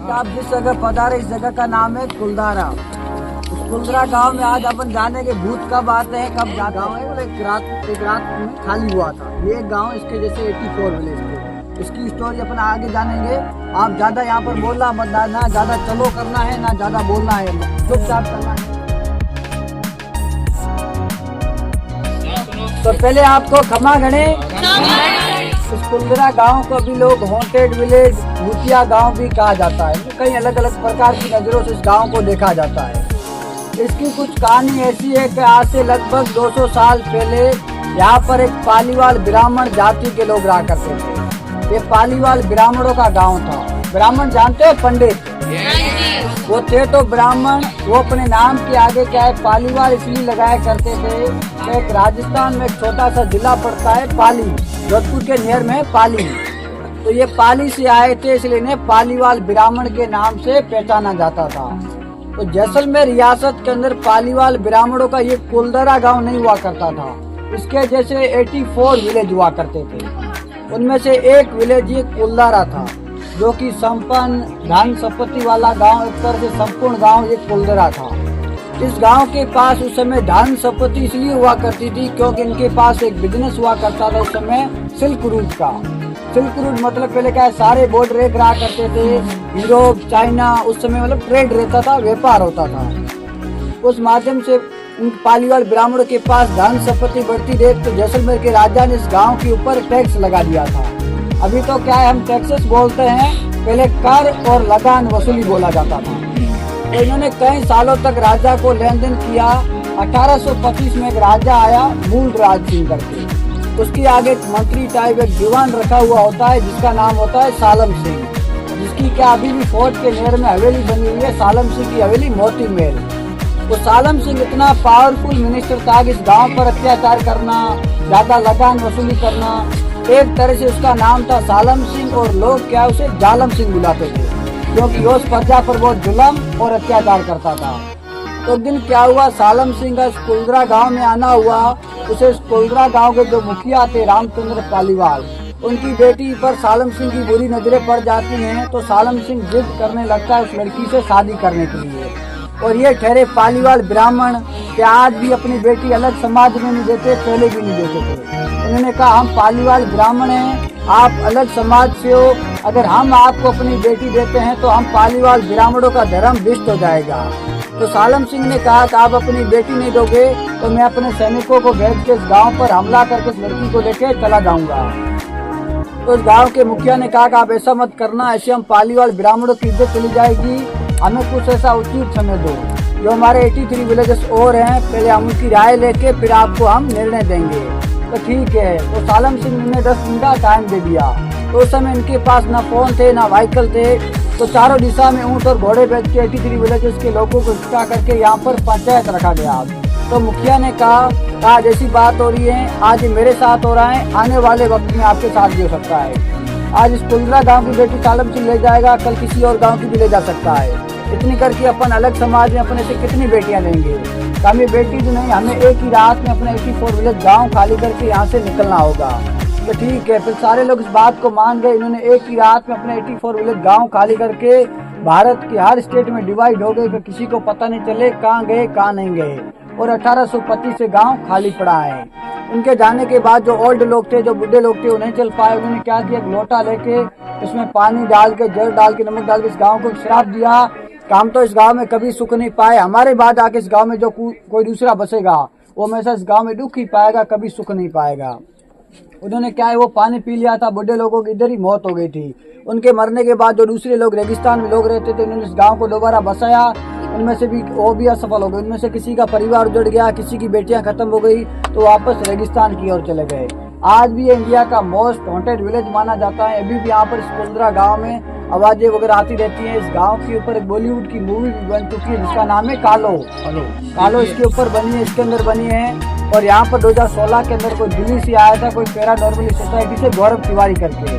आप जिस जगह पधारे इस जगह का नाम है कुलधारा। उस कुलधारा गांव में आज अपन जाने के भूत कब आते हैं कब जाते हैं। गाँव है एक रात में खाली हुआ था। ये गांव इसके जैसे 84 विलेज थे। इसकी स्टोरी अपन आगे जानेंगे। आप ज्यादा यहाँ पर बोलना मत, ना ज्यादा चलो करना है ना ज्यादा बोलना है, चुपचाप करना है। तो पहले आपको खमा गणे। इस कुलधारा गांव को भी लोग हॉन्टेड विलेज, भूतिया गांव भी कहा जाता है। कई अलग अलग प्रकार की नजरों से इस गांव को देखा जाता है। इसकी कुछ कहानी ऐसी है कि आज से लगभग 200 साल पहले यहाँ पर एक पालीवाल ब्राह्मण जाति के लोग रहा करते थे। ये पालीवाल ब्राह्मणों का गांव था। ब्राह्मण जानते हो, पंडित वो थे। तो ब्राह्मण वो अपने नाम के आगे क्या है पालीवाल इसलिए लगाया करते थे। एक राजस्थान में एक छोटा सा जिला पड़ता है पाली, जोधपुर के नियर में पाली। तो ये पाली से आए थे इसलिए इन्हें पालीवाल ब्राह्मण के नाम से पहचाना जाता था। तो जैसलमेर रियासत के अंदर पालीवाल ब्राह्मणों का ये कुलधारा गांव नहीं हुआ करता था। इसके जैसे 84 विलेज हुआ करते थे। उनमें से एक विलेज ये कुलधारा था, जो कि संपन्न धन संपत्ति वाला गांव, एक तरह से संपूर्ण गांव ये कुलधारा था। इस गांव के पास उस समय धन संपत्ति इसलिए हुआ करती थी क्योंकि इनके पास एक बिजनेस हुआ करता था उस समय सिल्क रूट का। सिल्क रूट मतलब पहले क्या है, सारे बॉर्डर एक रहा करते थे, यूरोप चाइना, उस समय मतलब ट्रेड रहता था, व्यापार होता था। उस माध्यम से उन पालीवाल ब्राह्मणों के पास धन संपत्ति बढ़ती देख तो जैसलमेर के राजा ने इस गांव के ऊपर टैक्स लगा दिया था। अभी तो क्या है, हम टैक्सेस बोलते हैं, पहले कर और लगान वसूली बोला जाता था। तो इन्होंने कई सालों तक राजा को लेन देन किया। 1825 में एक राजा आया मूल राज सिंह करके। उसके आगे एक मंत्री टाइप एक दीवान रखा हुआ होता है जिसका नाम होता है सालम सिंह, जिसकी क्या अभी भी फोर्ट के नियर में हवेली बनी हुई है, सालम सिंह की हवेली मोती महल। तो सालम सिंह इतना पावरफुल मिनिस्टर था कि इस गांव पर अत्याचार करना, ज्यादा लगान वसूली करना, एक तरह से उसका नाम था सालम सिंह। और लोग क्या उसे जालम सिंह बुलाते थे क्योंकि वो उस प्रजा पर बहुत जुल्म और अत्याचार करता था। तो एक दिन क्या हुआ, सालम सिंह का इस कुलधारा गांव में आना हुआ। उसे इस कुलधारा गांव के जो मुखिया थे रामचंद्र पालीवाल, उनकी बेटी पर सालम सिंह की बुरी नजरें पड़ जाती हैं। तो सालम सिंह जिद करने लगता है उस लड़की से शादी करने के लिए। और ये ठहरे पालीवाल ब्राह्मण कि आज भी अपनी बेटी अलग समाज में नहीं देते, पहले भी नहीं देते थे। उन्होंने कहा हम पालीवाल ब्राह्मण हैं, आप अलग समाज से हो, अगर हम आपको अपनी बेटी देते हैं तो हम पालीवाल ब्राह्मणों का धर्म भ्रष्ट हो जाएगा। तो सालम सिंह ने कहा कि आप अपनी बेटी नहीं दोगे तो मैं अपने सैनिकों को भेज के इस गांव पर हमला करके इस लड़की को लेके चला जाऊंगा। तो इस गांव के मुखिया ने कहा कि आप ऐसा मत करना, ऐसे हम पालीवाल ब्राह्मणों की इज्जत चली जाएगी, हमें कुछ ऐसा उचित समय दो। जो हमारे 83 विलेजेस और हैं, पहले हम उनकी राय लेके फिर आपको हम निर्णय देंगे। तो ठीक है। तो सालम सिंह ने 10 दिन का टाइम दे दिया। तो उस समय इनके पास ना फोन थे ना व्हीकल थे। तो चारों दिशा में ऊंट और घोड़े बेच के 83 विलेजेस के लोगों को इकट्ठा करके यहाँ पर पंचायत रखा गया। तो मुखिया ने कहा आज ऐसी बात हो रही है, आज मेरे साथ हो रहा है, आने वाले वक्त में आपके साथ भी हो सकता है। आज इस कुलधारा गांव की बेटी सालम सिंह ले जाएगा, कल किसी और गांव की भी ले जा सकता है। इतनी करके अपन अलग समाज में अपने से कितनी बेटियां लेंगे। हमें बेटी तो नहीं, हमें एक ही रात में अपने 84 विलेज गाँव खाली करके यहाँ से निकलना होगा। तो ठीक है। फिर सारे लोग इस बात को मान गए। इन्होंने एक ही रात में अपने 84 विलेज गांव खाली करके भारत के हर स्टेट में डिवाइड हो गए कि किसी को पता नहीं चले कहाँ गए कहाँ नहीं गए। और 1825 से गांव खाली पड़ा है। उनके जाने के बाद जो ओल्ड लोग थे, जो बुढ़े लोग थे, वो नहीं चल पाए। उन्होंने क्या किया, एक लोटा लेके उसमें पानी डाल के, जल डाल के, नमक डाल के इस गाँव को श्राप दिया कि हम तो इस गाँव में कभी सुख नहीं पाए, हमारे बाद आके इस गाँव में जो कोई दूसरा बसेगा वो हमेशा इस गाँव में दुख ही पाएगा, कभी सुख नहीं पाएगा। उन्होंने क्या है वो पानी पी लिया था, बुढ़े लोगों की इधर ही मौत हो गई थी। उनके मरने के बाद जो दूसरे लोग रेगिस्तान में लोग रहते थे, उन्होंने इस गांव को दोबारा बसाया। उनमें से भी वो भी असफल हो गए। उनमें से किसी का परिवार उजड़ गया, किसी की बेटियां खत्म हो गई, तो वापस रेगिस्तान की ओर चले गए। आज भी इंडिया का मोस्ट हॉन्टेड विलेज माना जाता है। अभी भी यहाँ पर इस कुलधारा गाँव में आवाजें वगैरह आती रहती हैं। इस गांव के ऊपर एक बॉलीवुड की मूवी भी बन चुकी है जिसका नाम है कालो इसके ऊपर बनी है, इसके अंदर बनी है। और यहाँ पर 2016 के अंदर कोई दिल्ली से आया था, कोई पैरानॉर्मल सोसाइटी से, गौरव तिवारी करके,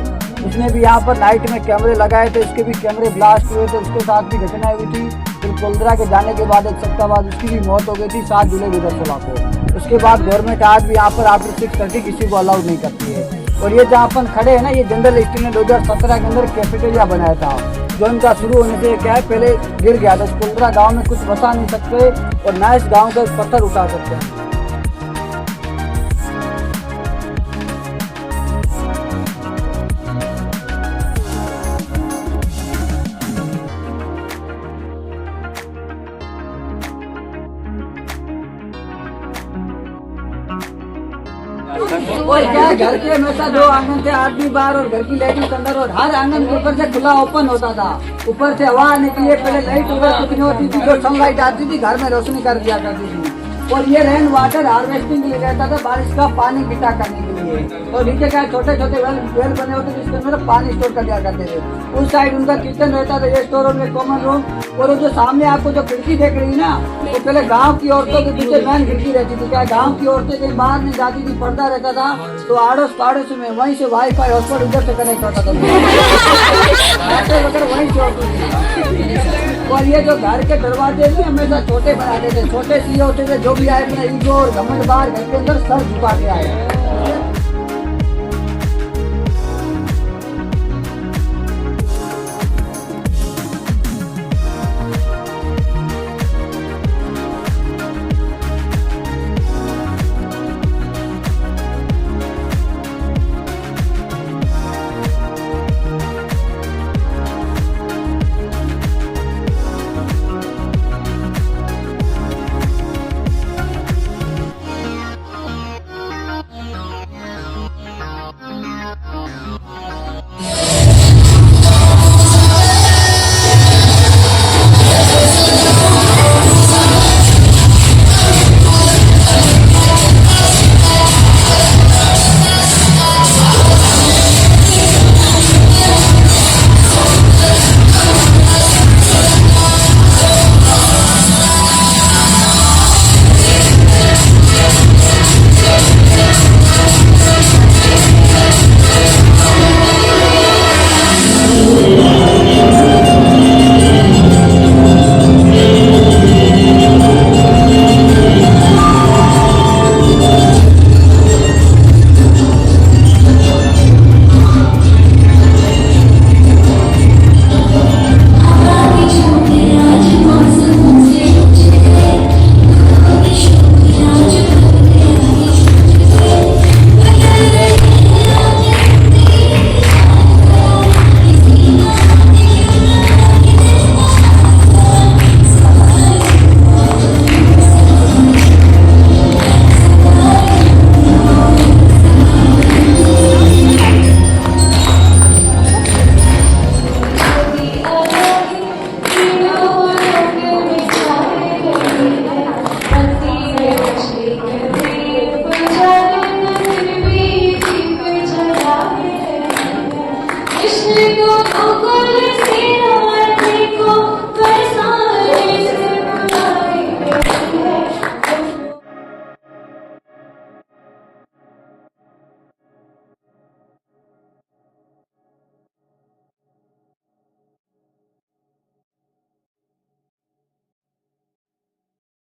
उसने भी यहाँ पर नाइट में कैमरे लगाए थे, उसके भी कैमरे ब्लास्ट हुए थे, उसके साथ भी घटना हुई थी। फिर कुलधारा के जाने के बाद एक सप्ताह बाद उसकी भी मौत हो गई थी 7 जुलाई 2016 को। उसके बाद गवर्नमेंट आज भी यहाँ पर आफ्टर 6:30 किसी को अलाउड नहीं करती है। और ये जहाँ अपन खड़े हैं ना, ये जनरल स्टील ने 2017 के अंदर कैफेटेरिया बनाया था। जो इनका शुरू होने से क्या है, पहले गिर गया था। कुंदरा गांव में कुछ बसा नहीं सकते और ना इस गांव का पत्थर उठा सकते हैं। और क्या, घर के हमेशा दो आंगन थे, आदमी बाहर और घर की लाइटिंग अंदर, और हर आंगन के ऊपर से खुला ओपन होता था। ऊपर से हवा आने के लिए पहले लाइट वगैरह कुछ नहीं होती थी, जो सनलाइट आती थी घर में रोशनी कर दिया करती थी। और ये रेन वाटर हार्वेस्टिंग के लिए रहता था, बारिश का पानी इकट्ठा करने के लिए। और नीचे क्या छोटे छोटे वेल बने होते थे, जिसके अंदर पानी स्टोर कर दिया करते थे। उस साइड उनका किचन रहता था, ये स्टोर रूम, ये कॉमन रूम। और जो सामने आपको जो खिड़की देख रही है ना, वो पहले गांव की औरतों के पीछे मेन खिड़की रहती थी। क्या गांव की औरतें कहीं बाहर नहीं जाती थी, पर्दा रहता था, तो आड़ोस पड़ोस में वहीं से वाईफाई हॉटस्पॉट उधर से कनेक्ट होता था, वहीं से होती थी। और ये जो घर के दरवाजे भी हमेशा छोटे बनाते थे, छोटे सी होते थे, जो भी आए अपना ईगो और घमंड बाहर घर के अंदर सर झुका के आए।